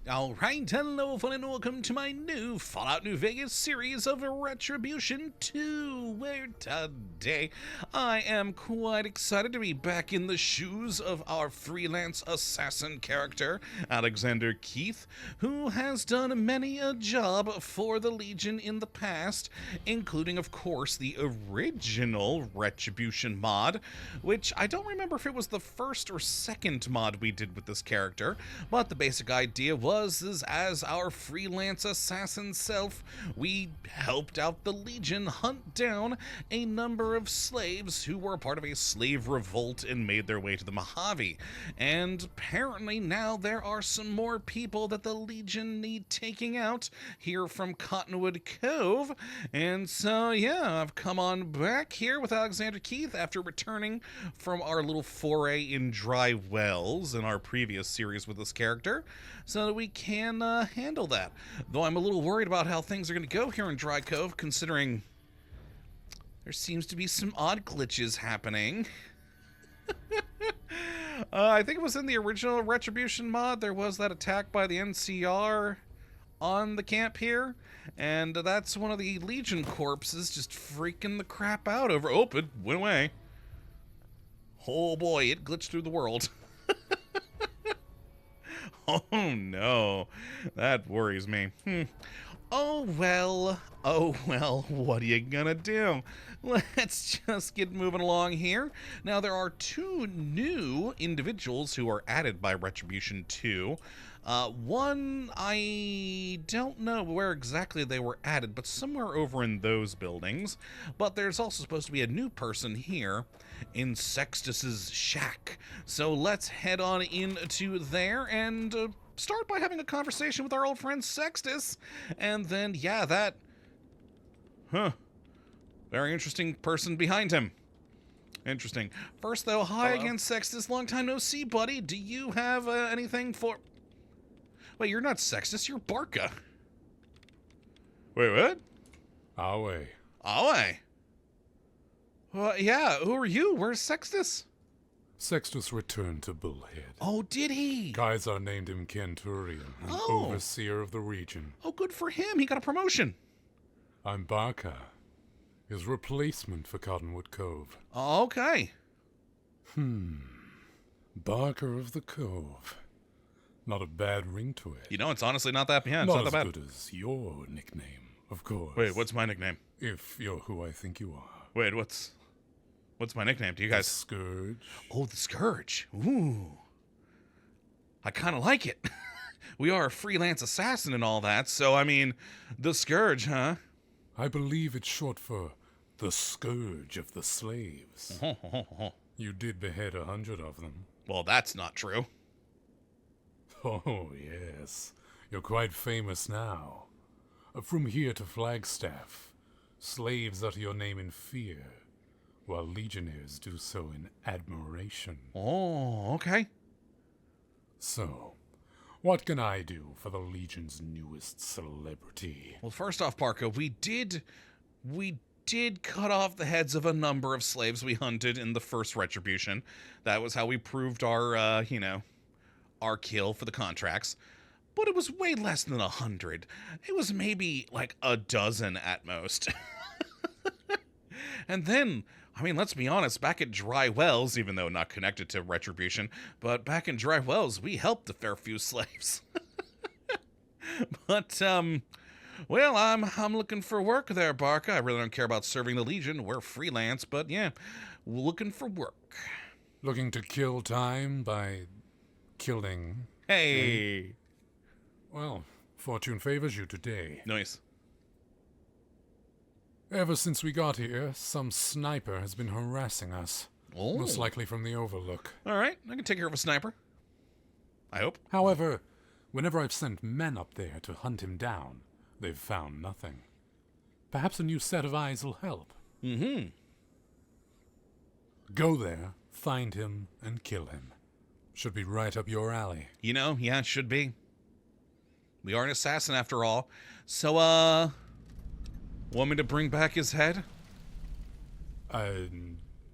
Alright, hello fun and welcome to my new Fallout New Vegas series of Retribution 2, where today I am quite excited to be back in the shoes of our freelance assassin character, Alexander Keith, who has done many a job for the Legion in the past, including of course the original Retribution mod, which I don't remember if it was the first or second mod we did with this character, but the basic idea was as our freelance assassin self, we helped out the Legion hunt down a number of slaves who were part of a slave revolt and made their way to the Mojave. And apparently now there are some more people that the Legion need taking out here from Cottonwood Cove. And so, yeah, I've come on back here with Alexander Keith after returning from our little foray in dry wells in our previous series with this character, so that we can handle that. Though I'm a little worried about how things are going to go here in Dry Cove, considering there seems to be some odd glitches happening. I think it was in the original Retribution mod, there was that attack by the NCR on the camp here, and that's one of the Legion corpses just freaking the crap out over... Oh, it went away. Oh boy, it glitched through the world. Oh no, that worries me. Oh well, what are you gonna do? Let's just get moving along here. Now, there are two new individuals who are added by Retribution 2. One, I don't know where exactly they were added, but somewhere over in those buildings. But there's also supposed to be a new person here in Sextus's shack. So let's head on into there and start by having a conversation with our old friend Sextus. And then, yeah, that... Very interesting person behind him. Interesting. First, though, hi again, Sextus. Long time no see, buddy. Do you have anything for... Wait, you're not Sextus, you're Barca. Wait, what? Awe. Awe? Yeah, who are you? Where's Sextus? Sextus returned to Bullhead. Oh, did he? Kaiser named him Kenturian, an overseer of the region. Oh, good for him. He got a promotion. I'm Barca, his replacement for Cottonwood Cove. Okay. Barca of the Cove. Not a bad ring to it. You know, it's honestly not that bad. It's not not that as bad. good as your nickname, of course. Wait, what's my nickname? If you're who I think you are. Wait, what's my nickname? Do you The guys... Scourge. Oh, the Scourge. Ooh. I kind of like it. We are a freelance assassin and all that, so, I mean, the Scourge, huh? I believe it's short for the Scourge of the Slaves. You did behead 100 of them. Well, that's not true. Oh, yes. You're quite famous now. From here to Flagstaff, slaves utter your name in fear, while legionnaires do so in admiration. Oh, okay. So, what can I do for the Legion's newest celebrity? Well, first off, Barca, we did cut off the heads of a number of slaves we hunted in the first Retribution. That was how we proved our, our kill for the contracts. But it was way less than 100. It was maybe like a dozen at most. And then, I mean, let's be honest, back at Dry Wells, even though not connected to Retribution, but back in Dry Wells, we helped a fair few slaves. But, well, I'm looking for work there, Barca. I really don't care about serving the Legion. We're freelance, but yeah, looking for work. Looking to kill time by killing... Hey! Well, fortune favors you today. Nice. Ever since we got here, some sniper has been harassing us. Oh. Most likely from the Overlook. All right, I can take care of a sniper. I hope. However, whenever I've sent men up there to hunt him down, they've found nothing. Perhaps a new set of eyes will help. Mm-hmm. Go there, find him, and kill him. Should be right up your alley. You know, yeah, it should be. We are an assassin after all. So, want me to bring back his head?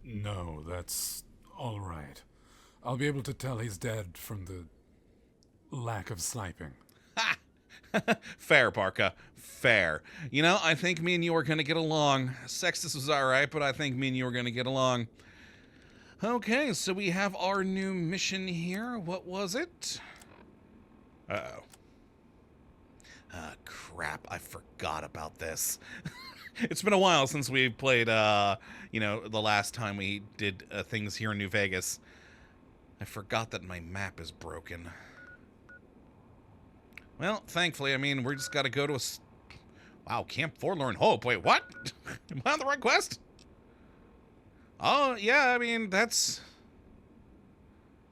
No, that's all right. I'll be able to tell he's dead from the lack of sniping. Fair, Barca. Fair. You know, I think me and you are going to get along. Sextus was alright, but I think me and you are going to get along. Okay, so we have our new mission here. What was it? Uh-oh. Ah, crap. I forgot about this. It's been a while since we played, you know, the last time we did things here in New Vegas. I forgot that my map is broken. Well, thankfully, I mean, we're just got to go to a... Wow, Camp Forlorn Hope. Wait, what? Am I on the right quest? Oh, yeah, I mean, that's...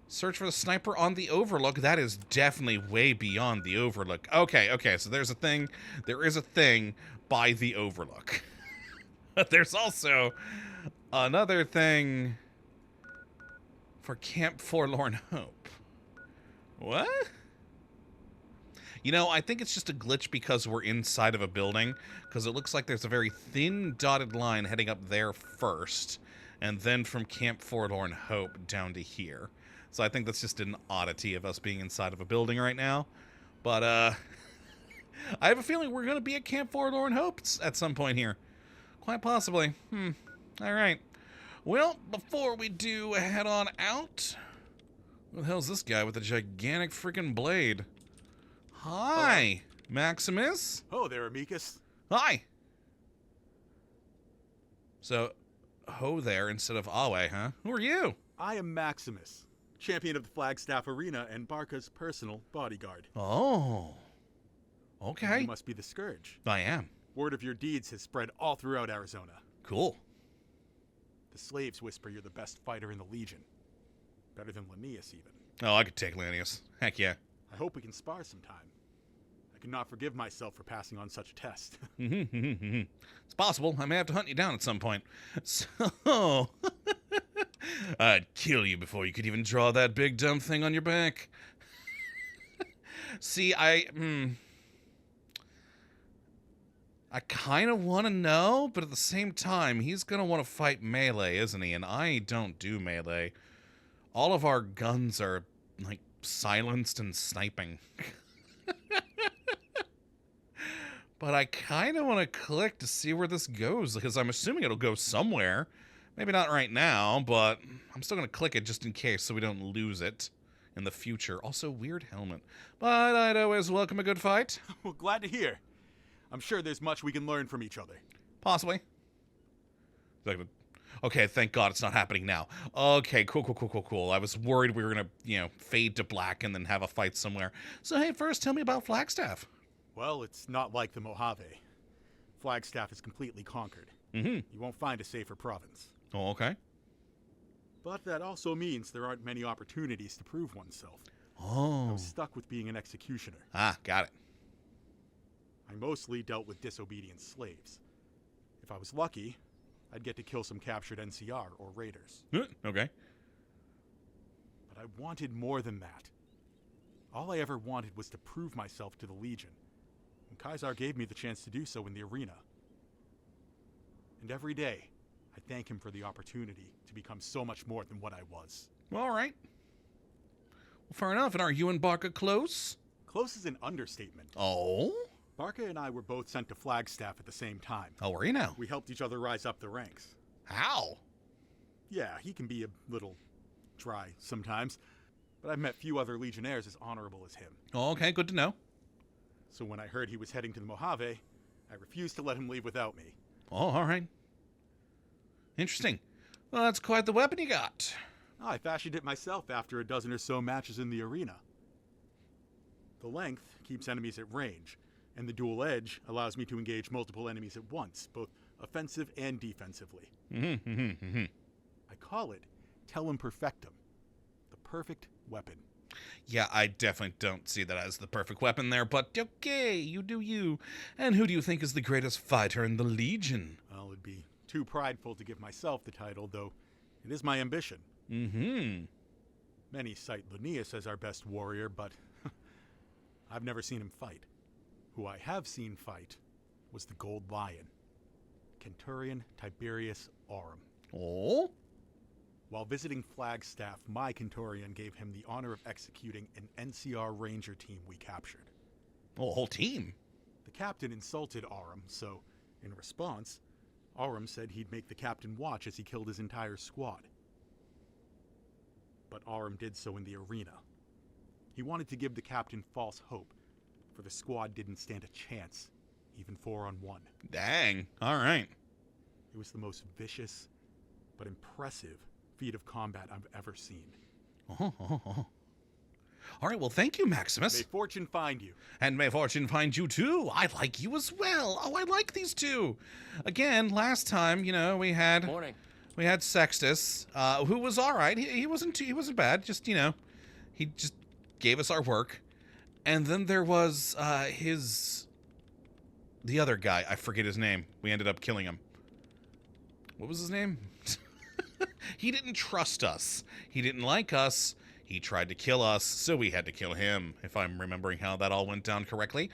Search for the sniper on the Overlook. That is definitely way beyond the Overlook. Okay, so there's a thing. There is a thing by the Overlook. But there's also another thing for Camp Forlorn Hope. What? You know, I think it's just a glitch because we're inside of a building, because it looks like there's a very thin dotted line heading up there first, and then from Camp Forlorn Hope down to here. So I think that's just an oddity of us being inside of a building right now. But, I have a feeling we're going to be at Camp Forlorn Hope at some point here. Quite possibly. Alright. Well, before we do head on out... Who the hell's this guy with a gigantic freaking blade? Hi, Maximus. Oh, there, Amicus. Hi. So, ho there instead of Awe, huh? Who are you? I am Maximus, champion of the Flagstaff Arena and Barca's personal bodyguard. Oh. Okay. You must be the Scourge. I am. Word of your deeds has spread all throughout Arizona. Cool. The slaves whisper you're the best fighter in the Legion. Better than Linnaeus, even. Oh, I could take Linnaeus. Heck yeah. I hope we can spar sometime. I cannot forgive myself for passing on such a test. It's possible. I may have to hunt you down at some point. So, I'd kill you before you could even draw that big dumb thing on your back. See, I kind of want to know, but at the same time, he's going to want to fight melee, isn't he? And I don't do melee. All of our guns are, like, silenced and sniping. But I kind of want to click to see where this goes, because I'm assuming it'll go somewhere. Maybe not right now, but I'm still going to click it just in case so we don't lose it in the future. Also, weird helmet. But I'd always welcome a good fight. Well, glad to hear. I'm sure there's much we can learn from each other. Possibly. Okay, thank God it's not happening now. Okay, cool. I was worried we were going to, you know, fade to black and then have a fight somewhere. So, hey, first tell me about Flagstaff. Well, it's not like the Mojave. Flagstaff is completely conquered. You won't find a safer province. Oh, okay. But that also means there aren't many opportunities to prove oneself. Oh. I was stuck with being an executioner. Ah, got it. I mostly dealt with disobedient slaves. If I was lucky, I'd get to kill some captured NCR or raiders. Okay. But I wanted more than that. All I ever wanted was to prove myself to the Legion. And Kaisar gave me the chance to do so in the arena. And every day, I thank him for the opportunity to become so much more than what I was. All right. Well, fair enough. And are you and Barca close? Close is an understatement. Oh? Barca and I were both sent to Flagstaff at the same time. Oh, were you now? We helped each other rise up the ranks. How? Yeah, he can be a little dry sometimes, but I've met few other Legionnaires as honorable as him. Oh, okay, good to know. So when I heard he was heading to the Mojave, I refused to let him leave without me. Oh, all right. Interesting. Well, that's quite the weapon you got. Oh, I fashioned it myself after a dozen or so matches in the arena. The length keeps enemies at range, and the dual edge allows me to engage multiple enemies at once, both offensive and defensively. I call it Tellum Perfectum, the perfect weapon. Yeah, I definitely don't see that as the perfect weapon there, but okay, you do you. And who do you think is the greatest fighter in the Legion? Well, it'd be too prideful to give myself the title, though it is my ambition. Many cite Linnaeus as our best warrior, but I've never seen him fight. Who I have seen fight was the Gold Lion, Centurion Tiberius Aurum. Oh? While visiting Flagstaff, my Centurion gave him the honor of executing an NCR Ranger team we captured. Oh, a whole team. The captain insulted Aram, so in response, Aram said he'd make the captain watch as he killed his entire squad. But Aram did so in the arena. He wanted to give the captain false hope, for the squad didn't stand a chance, even 4-on-1. Dang. All right. It was the most vicious but impressive feat of combat I've ever seen. All right, well, thank you, Maximus. May fortune find you. And may fortune find you, too. I like you as well. Oh, I like these two. Again, last time, you know, we had Sextus, who was all right. He wasn't bad. Just, you know, he just gave us our work. And then there was the other guy. I forget his name. We ended up killing him. What was his name? He didn't trust us. He didn't like us. He tried to kill us, so we had to kill him, if I'm remembering how that all went down correctly.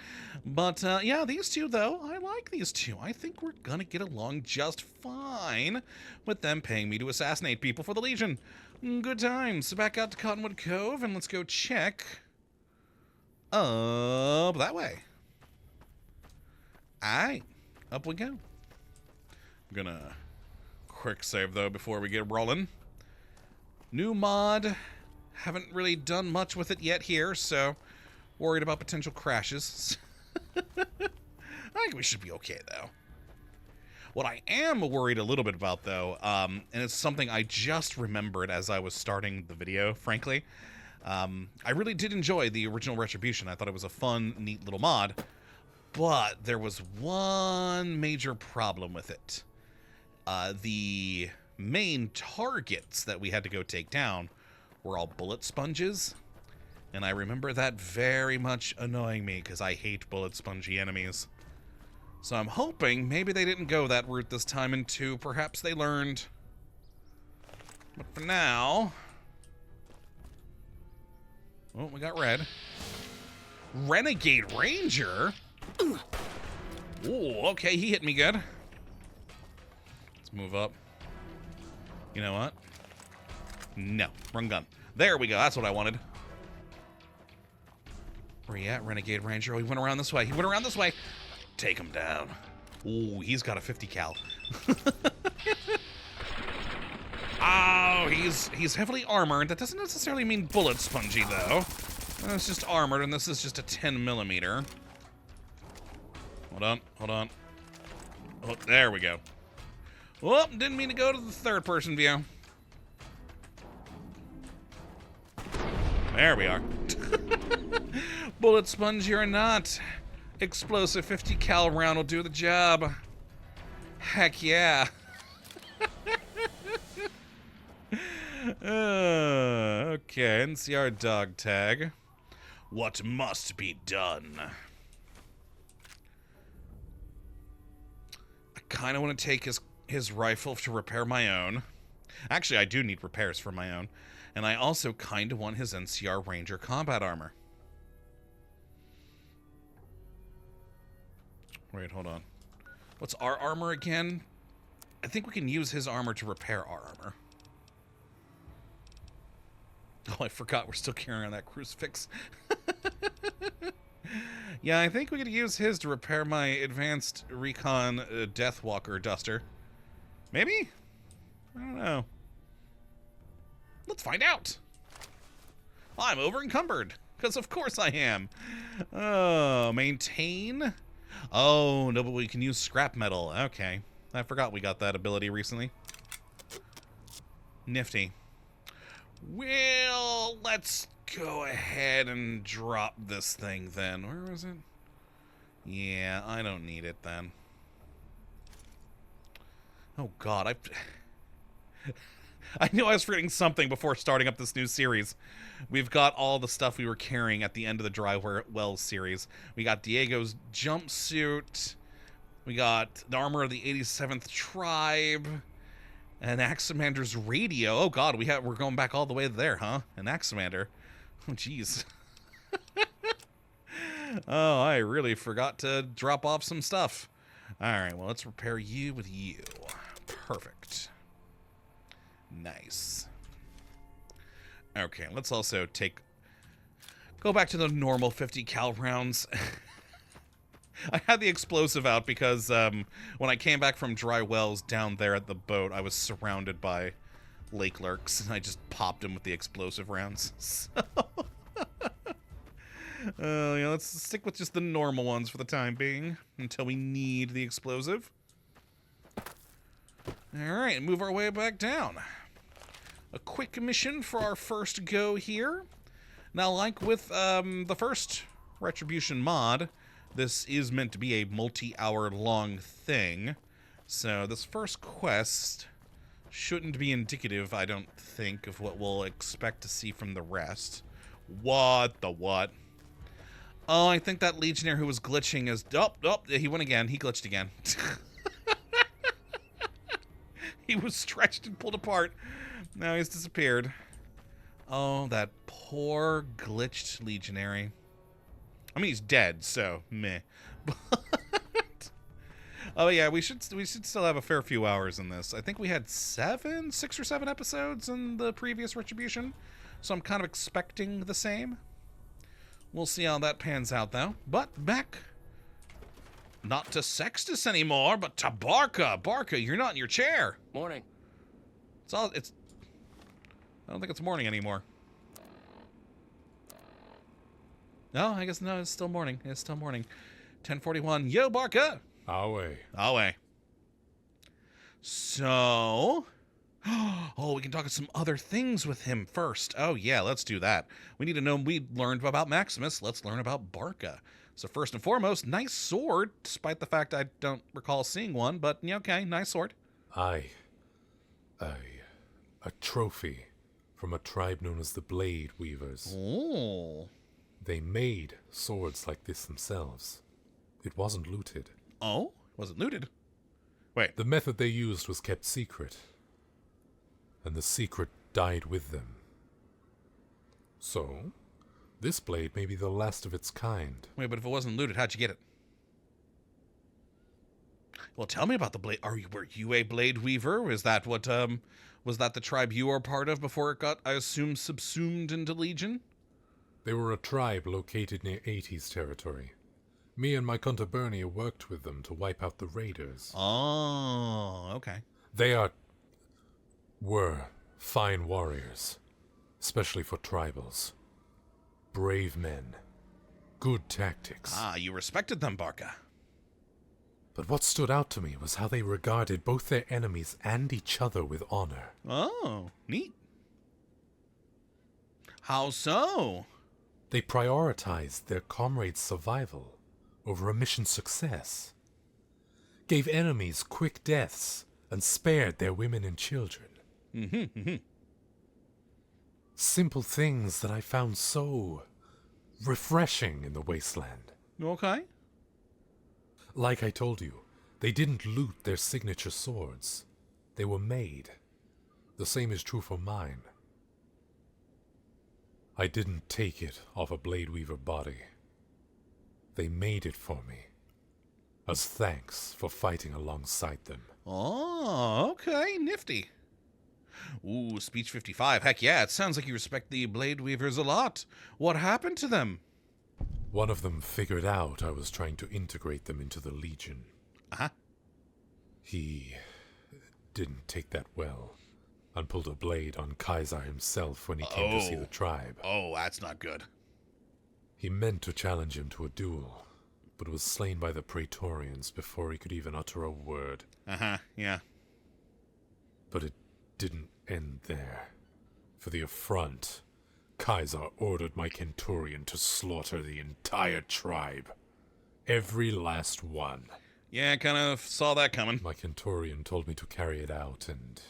But, yeah, these two, though, I like these two. I think we're gonna get along just fine with them paying me to assassinate people for the Legion. Good times. So back out to Cottonwood Cove, and let's go check up that way. Alright, up we go. I'm gonna quick save, though, before we get rolling. New mod. Haven't really done much with it yet here, so worried about potential crashes. I think we should be okay, though. What I am worried a little bit about, though, and it's something I just remembered as I was starting the video, frankly. I really did enjoy the original Retribution. I thought it was a fun, neat little mod, but there was one major problem with it. The main targets that we had to go take down were all bullet sponges, and I remember that very much annoying me because I hate bullet spongy enemies. So I'm hoping maybe they didn't go that route this time, and two, perhaps they learned. But for now... Oh, we got red. Renegade Ranger? Ooh, okay, he hit me good. Let's move up. You know what? No, wrong gun. There we go, that's what I wanted. Where you at, Renegade Ranger? Oh, he went around this way. He went around this way. Take him down. Ooh, he's got a 50 cal. Oh, he's heavily armored. That doesn't necessarily mean bullet spongy, though. It's just armored, and this is just a 10 millimeter. Hold on, hold on. Oh, there we go. Whoop, didn't mean to go to the third-person view. There we are. Bullet spongy or not, explosive 50 cal round will do the job. Heck yeah. Okay, NCR dog tag. What must be done? I kind of want to take his rifle to repair my own. Actually, I do need repairs for my own. And I also kind of want his NCR Ranger combat armor. Wait, hold on. What's our armor again? I think we can use his armor to repair our armor. Oh, I forgot we're still carrying on that crucifix. Yeah, I think we could use his to repair my advanced recon Deathwalker duster. Maybe? I don't know. Let's find out. I'm over encumbered, because of course I am. Oh, maintain? Oh, no, but we can use scrap metal. Okay. I forgot we got that ability recently. Nifty. Well, let's go ahead and drop this thing then. Where was it? Yeah, I don't need it then. Oh, God, I knew I was forgetting something before starting up this new series. We've got all the stuff we were carrying at the end of the Dry Wells series. We got Diego's jumpsuit. We got the armor of the 87th Tribe. And Aximander's radio. Oh, God, we're going back all the way there, huh? An Aximander. Oh, jeez. Oh, I really forgot to drop off some stuff. All right, well, let's repair you with you. Perfect. Nice. Okay, let's also go back to the normal 50 cal rounds. I had the explosive out because when I came back from dry wells down there at the boat, I was surrounded by lake lurks, and I just popped them with the explosive rounds. So, yeah, let's stick with just the normal ones for the time being until we need the explosive. Alright, move our way back down. A quick mission for our first go here. Now, like with the first Retribution mod, this is meant to be a multi-hour long thing. So this first quest shouldn't be indicative, I don't think, of what we'll expect to see from the rest. What the what? Oh, I think that Legionnaire who was glitching is... Oh, he went again. He glitched again. He was stretched and pulled apart. Now he's disappeared. Oh, that poor glitched Legionary. I mean, he's dead, so meh. But oh yeah, we should still have a fair few hours in this. I think we had 6 or 7 episodes in the previous Retribution, so I'm kind of expecting the same. We'll see how that pans out, though. But back, not to Sextus anymore, but to Barca. Barca, you're not in your chair. Morning. I don't think it's morning anymore. No, I guess no, it's still morning. It's still morning. 10:41. Yo, Barca. Away. So, oh, we can talk about some other things with him first. Oh yeah, let's do that. We need to know. We learned about Maximus. Let's learn about Barca. So first and foremost, nice sword, despite the fact I don't recall seeing one. But yeah, okay, nice sword. A trophy from a tribe known as the Blade Weavers. Oh. They made swords like this themselves. It wasn't looted. Oh? Wasn't looted? Wait. The method they used was kept secret. And the secret died with them. So, this blade may be the last of its kind. Wait, but if it wasn't looted, how'd you get it? Well, tell me about the blade. Were you a blade weaver? Was that the tribe you were part of before it got, I assume, subsumed into Legion? They were a tribe located near 80s territory. Me and my Contaburnia worked with them to wipe out the raiders. Oh, okay. They were fine warriors, especially for tribals. Brave men. Good tactics. Ah, you respected them, Barca. But what stood out to me was how they regarded both their enemies and each other with honor. Oh, neat. How so? They prioritized their comrades' survival over a mission's success, gave enemies quick deaths, and spared their women and children. Simple things that I found so refreshing in the wasteland. Okay. Like I told you, they didn't loot their signature swords. They were made. The same is true for mine. I didn't take it off a blade weaver body. They made it for me, as thanks for fighting alongside them. Oh, okay, nifty. Ooh, speech 55. Heck yeah, it sounds like you respect the blade weavers a lot. What happened to them? One of them figured out I was trying to integrate them into the Legion. Uh-huh. He didn't take that well, and pulled a blade on Kaiser himself when he came to see the tribe. Oh, that's not good. He meant to challenge him to a duel, but was slain by the Praetorians before he could even utter a word. Uh-huh, yeah. But it didn't end there. For the affront, Kaiser ordered my Kenturian to slaughter the entire tribe. Every last one. Yeah, I kind of saw that coming. My Kenturian told me to carry it out, and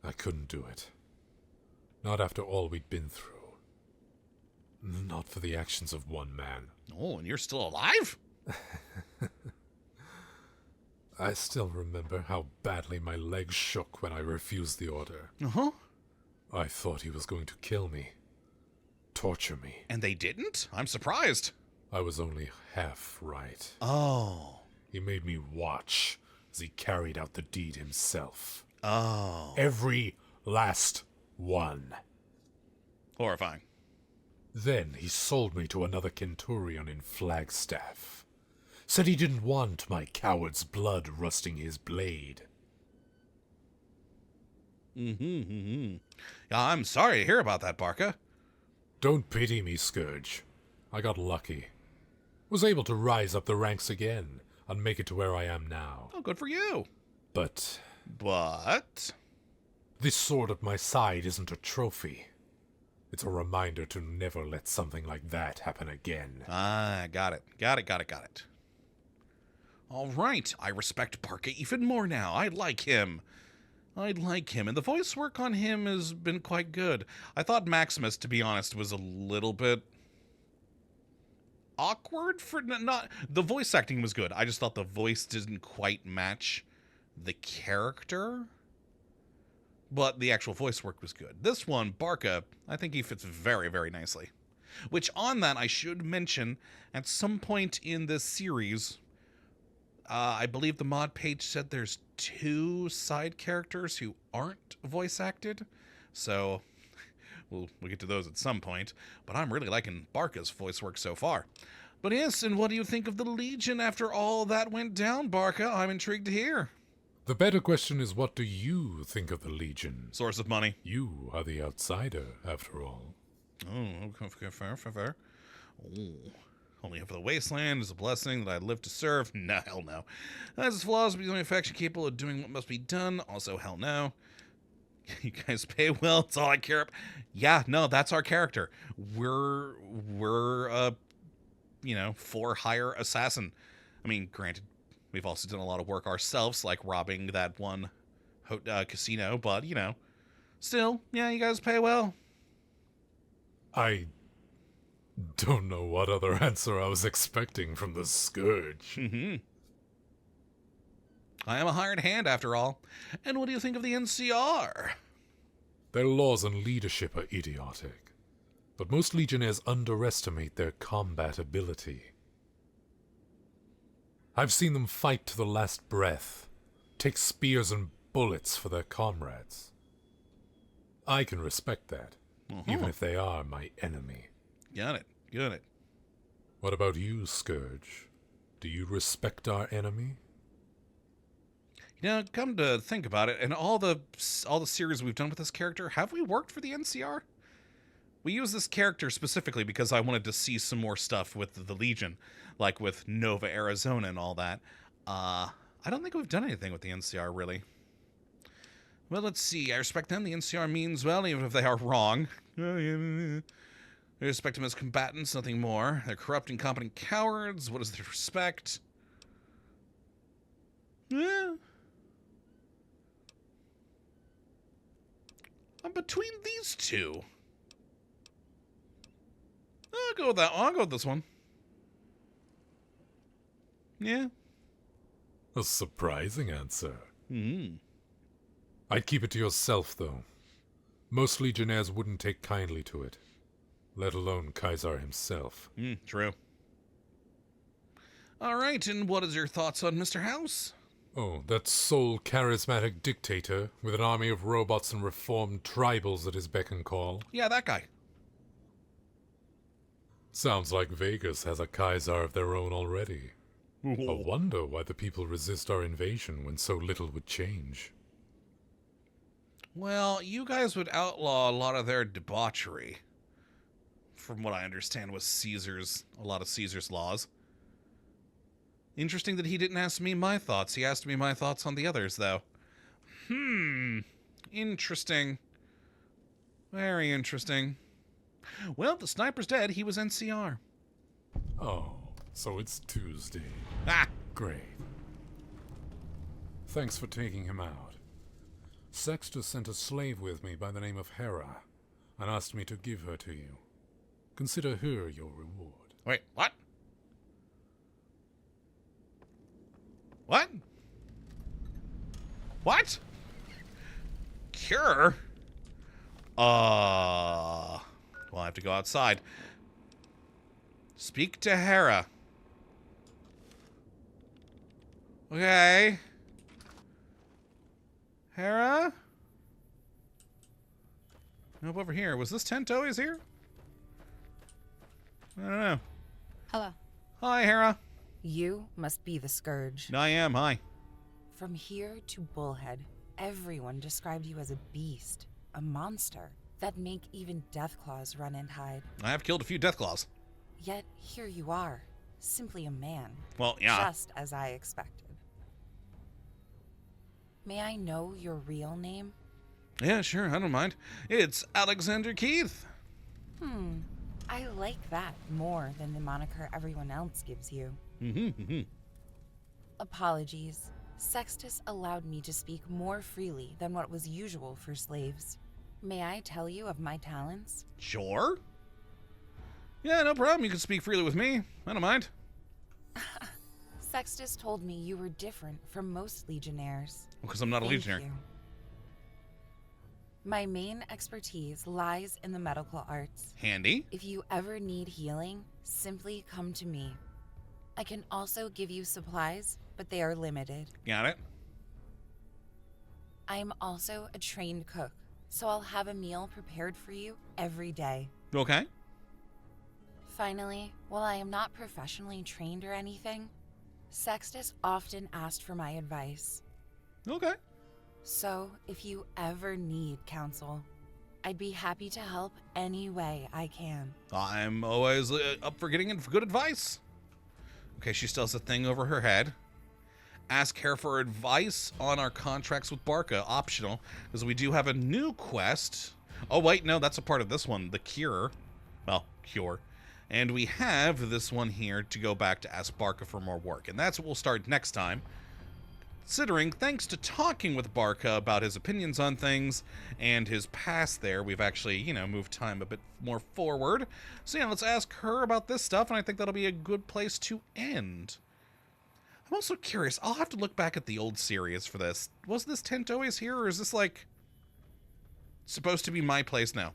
I couldn't do it. Not after all we'd been through. Not for the actions of one man. Oh, and you're still alive? I still remember how badly my legs shook when I refused the order. Uh-huh. I thought he was going to kill me. Torture me. And they didn't? I'm surprised. I was only half right. Oh. He made me watch as he carried out the deed himself. Oh. Every last one. Horrifying. Then he sold me to another Kenturion in Flagstaff. Said he didn't want my coward's blood rusting his blade. Yeah, I'm sorry to hear about that, Barca. Don't pity me, Scourge. I got lucky. Was able to rise up the ranks again and make it to where I am now. Oh, good for you. But This sword at my side isn't a trophy. It's a reminder to never let something like that happen again. Ah, got it. All right, I respect Barca even more now. I like him. And the voice work on him has been quite good. I thought Maximus, to be honest, was a little bit awkward for not... The voice acting was good. I just thought the voice didn't quite match the character. But the actual voice work was good. This one, Barca, I think he fits very, very nicely. Which, on that, I should mention, at some point in this series, I believe the mod page said there's 2 side characters who aren't voice acted. So, we'll get to those at some point. But I'm really liking Barca's voice work so far. But yes, and what do you think of the Legion after all that went down, Barca? I'm intrigued to hear. The better question is, what do you think of the Legion? Source of money. You are the outsider, after all. Oh, okay, fair. Oh, only for the wasteland is a blessing that I live to serve. No, hell no. Has its flaws, but the only faction capable of doing what must be done. Also, hell no. You guys pay well. It's all I care about. Yeah, no, that's our character. We're for hire assassin. I mean, granted, we've also done a lot of work ourselves, like robbing that one casino, but, still, yeah, you guys pay well. I don't know what other answer I was expecting from the Scourge. I am a hired hand, after all. And what do you think of the NCR? Their laws and leadership are idiotic, but most Legionnaires underestimate their combat ability. I've seen them fight to the last breath, take spears and bullets for their comrades. I can respect that, even if they are my enemy. Got it. What about you, Scourge? Do you respect our enemy? Come to think about it, in all the series we've done with this character, have we worked for the NCR? We use this character specifically because I wanted to see some more stuff with the Legion, like with Nova, Arizona and all that. I don't think we've done anything with the NCR, really. Well, let's see. I respect them. The NCR means well, even if they are wrong. I respect them as combatants, nothing more. They're corrupt, incompetent cowards. What is their respect? Yeah. I'm between these two. I'll go with that. I'll go with this one. Yeah. A surprising answer. I'd keep it to yourself, though. Most Legionnaires wouldn't take kindly to it, let alone Kaiser himself. True. All right, and what is your thoughts on Mr. House? Oh, that sole charismatic dictator with an army of robots and reformed tribals at his beck and call. Yeah, that guy. Sounds like Vegas has a Kaiser of their own already. I wonder why the people resist our invasion when so little would change. Well, you guys would outlaw a lot of their debauchery. From what I understand was a lot of Caesar's laws. Interesting that he didn't ask me my thoughts. He asked me my thoughts on the others, though. Interesting. Very interesting. Well, the sniper's dead. He was NCR. Oh, so it's Tuesday. Ah! Great. Thanks for taking him out. Sextus sent a slave with me by the name of Hera, and asked me to give her to you. Consider her your reward. Wait, what? What? What? Cure? Well, I have to go outside. Speak to Hera. Okay. Hera? Nope, over here. Was this tent always here? I don't know. Hello. Hi, Hera. You must be the Scourge. I am, hi. From here to Bullhead, everyone described you as a beast, a monster, that make even Deathclaws run and hide. I have killed a few Deathclaws. Yet here you are, simply a man. Well, yeah. Just as I expected. May I know your real name? Yeah, sure, I don't mind. It's Alexander Keith. I like that more than the moniker everyone else gives you. Apologies. Sextus allowed me to speak more freely than what was usual for slaves. May I tell you of my talents? Sure. Yeah, no problem. You can speak freely with me. I don't mind. Sextus told me you were different from most legionnaires. Because I'm not a Thank legionary. you. My main expertise lies in the medical arts. Handy. If you ever need healing, simply come to me. I can also give you supplies, but they are limited. Got it. I am also a trained cook, so I'll have a meal prepared for you every day. Okay. Finally, while I am not professionally trained or anything, Sextus often asked for my advice. Okay. So, if you ever need counsel, I'd be happy to help any way I can. I'm always up for getting good advice. Okay, she still has a thing over her head. Ask Hera for advice on our contracts with Barca. Optional, because we do have a new quest. Oh, wait, no, that's a part of this one. The Cure. Well, Cure. And we have this one here to go back to ask Barca for more work. And that's what we'll start next time. Considering, thanks to talking with Barca about his opinions on things and his past there, we've actually, moved time a bit more forward. So yeah, let's ask her about this stuff, and I think that'll be a good place to end. I'm also curious, I'll have to look back at the old series for this. Was this tent always here, or is this, like, supposed to be my place now?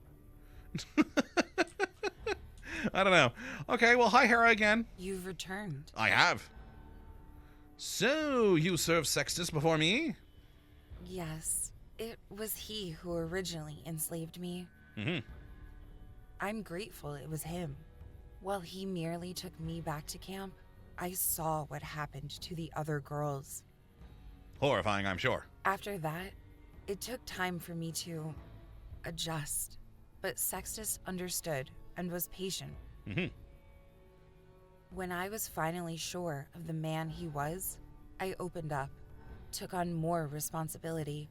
I don't know. Okay, well, hi, Hera again. You've returned. I have. So, you served Sextus before me? Yes, it was he who originally enslaved me. I'm grateful it was him. While he merely took me back to camp, I saw what happened to the other girls. Horrifying, I'm sure. After that, it took time for me to adjust, but Sextus understood and was patient. When I was finally sure of the man he was, I opened up, took on more responsibility.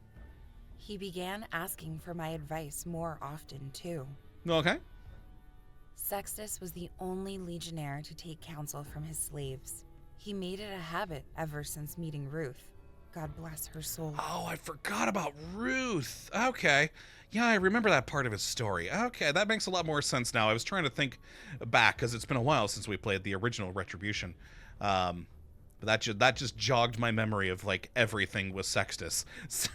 He began asking for my advice more often, too. Okay. Sextus was the only legionnaire to take counsel from his slaves. He made it a habit ever since meeting Ruth. God bless her soul. Oh, I forgot about Ruth. Okay. Yeah, I remember that part of his story. Okay, that makes a lot more sense now. I was trying to think back, because it's been a while since we played the original Retribution. But that just jogged my memory of, like, everything with Sextus. So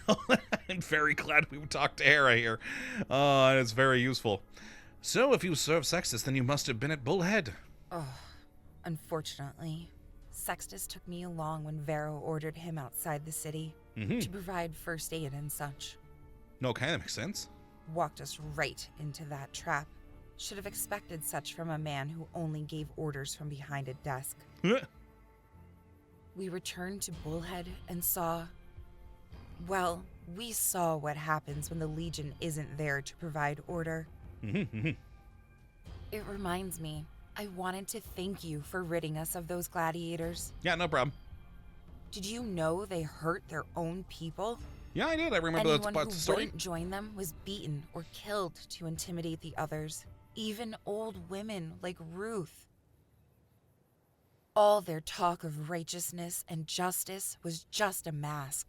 I'm very glad we talked to Hera here. And it's very useful. So if you served Sextus, then you must have been at Bullhead. Oh, unfortunately. Sextus took me along when Vero ordered him outside the city to provide first aid and such. Okay, that makes sense. Walked us right into that trap. Should have expected such from a man who only gave orders from behind a desk. We returned to Bullhead and saw... Well, we saw what happens when the Legion isn't there to provide order. It reminds me, I wanted to thank you for ridding us of those gladiators. Yeah, no problem. Did you know they hurt their own people? Yeah, I did. I remember Anyone that part of who the story. wouldn't join them was beaten or killed to intimidate the others. Even old women like Ruth. All their talk of righteousness and justice was just a mask.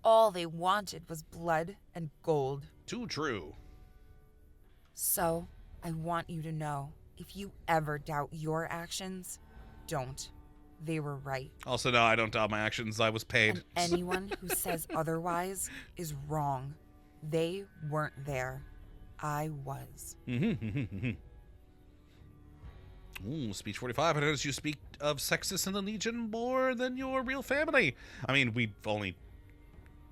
All they wanted was blood and gold. Too true. So, I want you to know, if you ever doubt your actions, don't. They were right. Also, no, I don't doubt my actions. I was paid. And anyone who says otherwise is wrong. They weren't there. I was. Ooh, speech 45. I noticed you speak of Sextus and the Legion more than your real family. I mean, we've only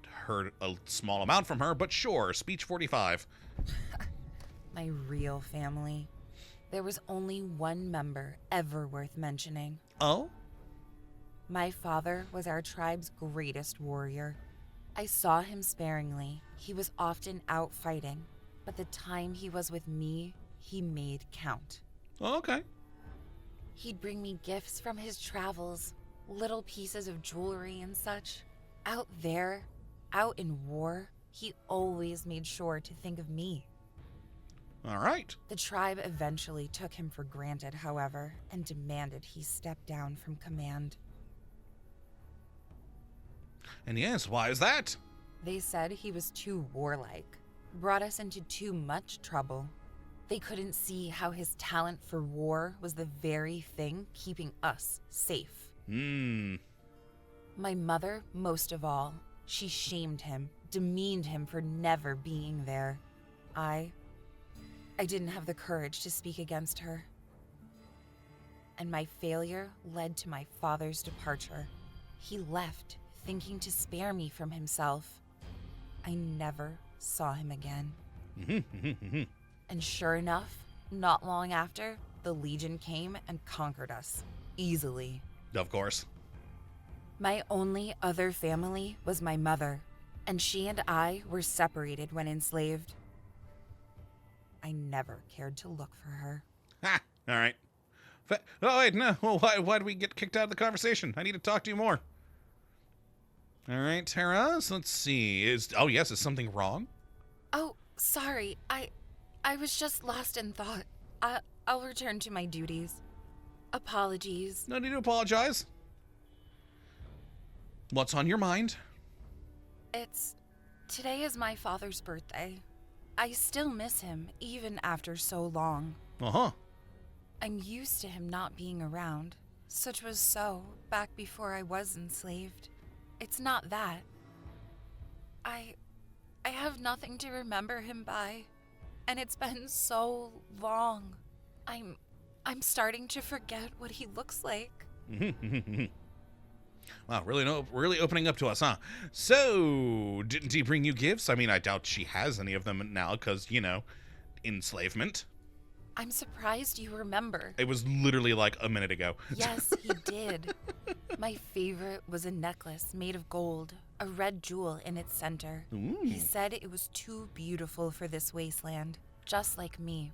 heard a small amount from her, but sure, speech 45. My real family. There was only one member ever worth mentioning. Oh? My father was our tribe's greatest warrior. I saw him sparingly. He was often out fighting, but the time he was with me, he made count. Oh, okay. He'd bring me gifts from his travels, little pieces of jewelry and such. Out there, out in war, he always made sure to think of me. All right. The tribe eventually took him for granted, however, and demanded he step down from command. And yes, why is that? They said he was too warlike, brought us into too much trouble. They couldn't see how his talent for war was the very thing keeping us safe. My mother, most of all, she shamed him, demeaned him for never being there. I didn't have the courage to speak against her. And my failure led to my father's departure. He left, thinking to spare me from himself. I never saw him again. And sure enough, not long after, the Legion came and conquered us. Easily. Of course. My only other family was my mother, and she and I were separated when enslaved. I never cared to look for her. Ha! All right. Oh, wait, no. Well, why did we get kicked out of the conversation? I need to talk to you more. All right, Hera, so let's see. Is something wrong? Oh, sorry. I was just lost in thought. I'll return to my duties. Apologies. No need to apologize. What's on your mind? Today is my father's birthday. I still miss him, even after so long. Uh-huh. I'm used to him not being around. Such was so back before I was enslaved. It's not that. I have nothing to remember him by, and it's been so long. I'm starting to forget what he looks like. Wow, really opening up to us, huh? So, didn't he bring you gifts? I mean, I doubt she has any of them now because, enslavement. I'm surprised you remember. It was literally like a minute ago. Yes, he did. My favorite was a necklace made of gold, a red jewel in its center. Ooh. He said it was too beautiful for this wasteland, just like me.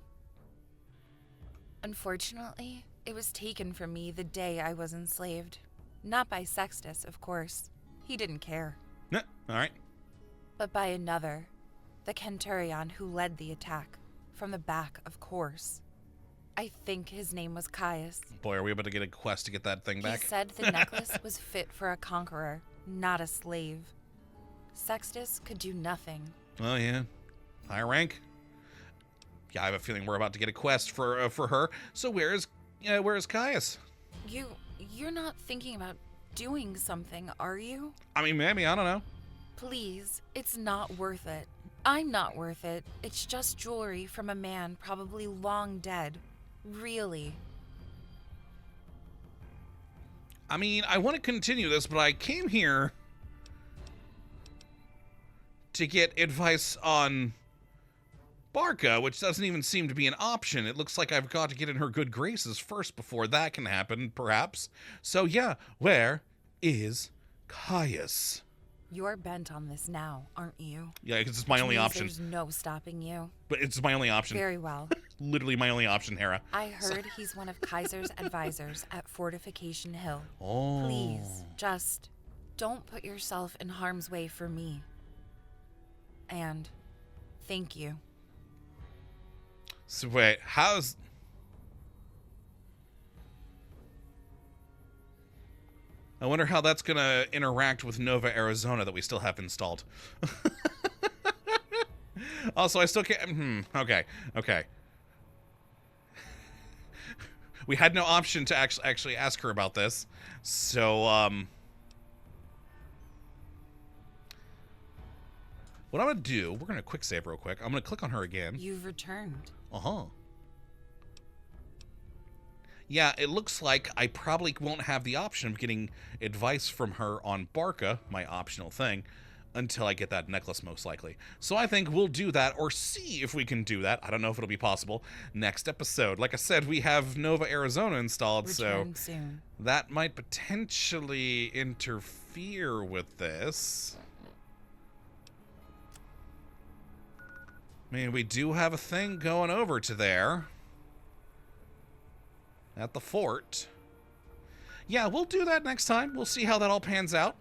Unfortunately, it was taken from me the day I was enslaved. Not by Sextus, of course. He didn't care. No, all right. But by another, the Centurion who led the attack. From the back, of course. I think his name was Caius. Boy, are we about to get a quest to get that thing back? He said the necklace was fit for a conqueror, not a slave. Sextus could do nothing. Oh, yeah. High rank. Yeah, I have a feeling we're about to get a quest for her. So where is Caius? You're not thinking about doing something, are you? I mean, maybe, I don't know. Please, it's not worth it. I'm not worth it. It's just jewelry from a man probably long dead. Really. I mean, I want to continue this, but I came here to get advice on Barca, which doesn't even seem to be an option. It looks like I've got to get in her good graces first before that can happen, perhaps. So yeah, where is Caius? You're bent on this now, aren't you? Yeah, because it's my only option. There's no stopping you. But it's my only option. Very well. Literally my only option, Hera. I heard he's one of Kaiser's advisors at Fortification Hill. Oh. Please, just don't put yourself in harm's way for me. And thank you. So wait, how's... I wonder how that's going to interact with Nova Arizona that we still have installed. Also, I still can't... Okay. We had no option to actually ask her about this. So, what I'm going to do... We're going to quick save real quick. I'm going to click on her again. You've returned. Uh-huh. Yeah, it looks like I probably won't have the option of getting advice from her on Barca, my optional thing, until I get that necklace, most likely. So I think we'll do that, or see if we can do that. I don't know if it'll be possible next episode. Like I said, we have Nova, Arizona installed, Return soon. that might potentially interfere with this. I mean, we do have a thing going over to there at the fort. Yeah, we'll do that next time. We'll see how that all pans out.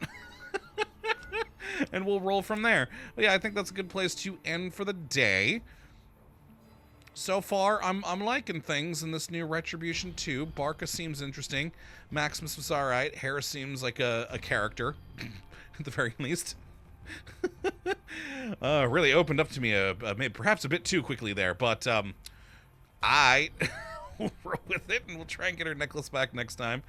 And we'll roll from there. But yeah, I think that's a good place to end for the day. So far, I'm liking things in this new Retribution 2. Barca seems interesting. Maximus was alright. Hera seems like a character, at the very least. Really opened up to me maybe perhaps a bit too quickly there, but I will roll with it, and we'll try and get our necklace back next time.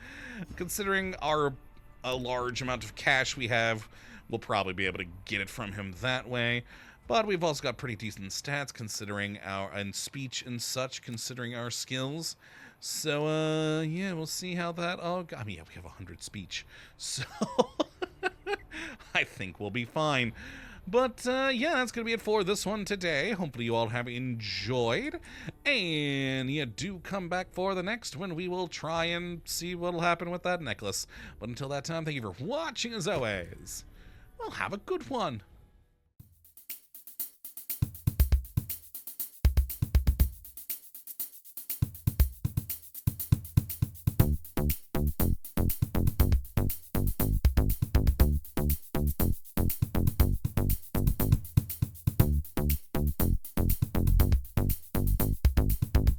Considering a large amount of cash we have, we'll probably be able to get it from him that way. But we've also got pretty decent stats considering and speech and such, considering our skills. So, yeah, we'll see how that all I mean, yeah, we have 100 speech. So, I think we'll be fine. But, yeah, that's going to be it for this one today. Hopefully you all have enjoyed. And you do come back for the next one. We will try and see what'll happen with that necklace. But until that time, thank you for watching as always. Well, have a good one.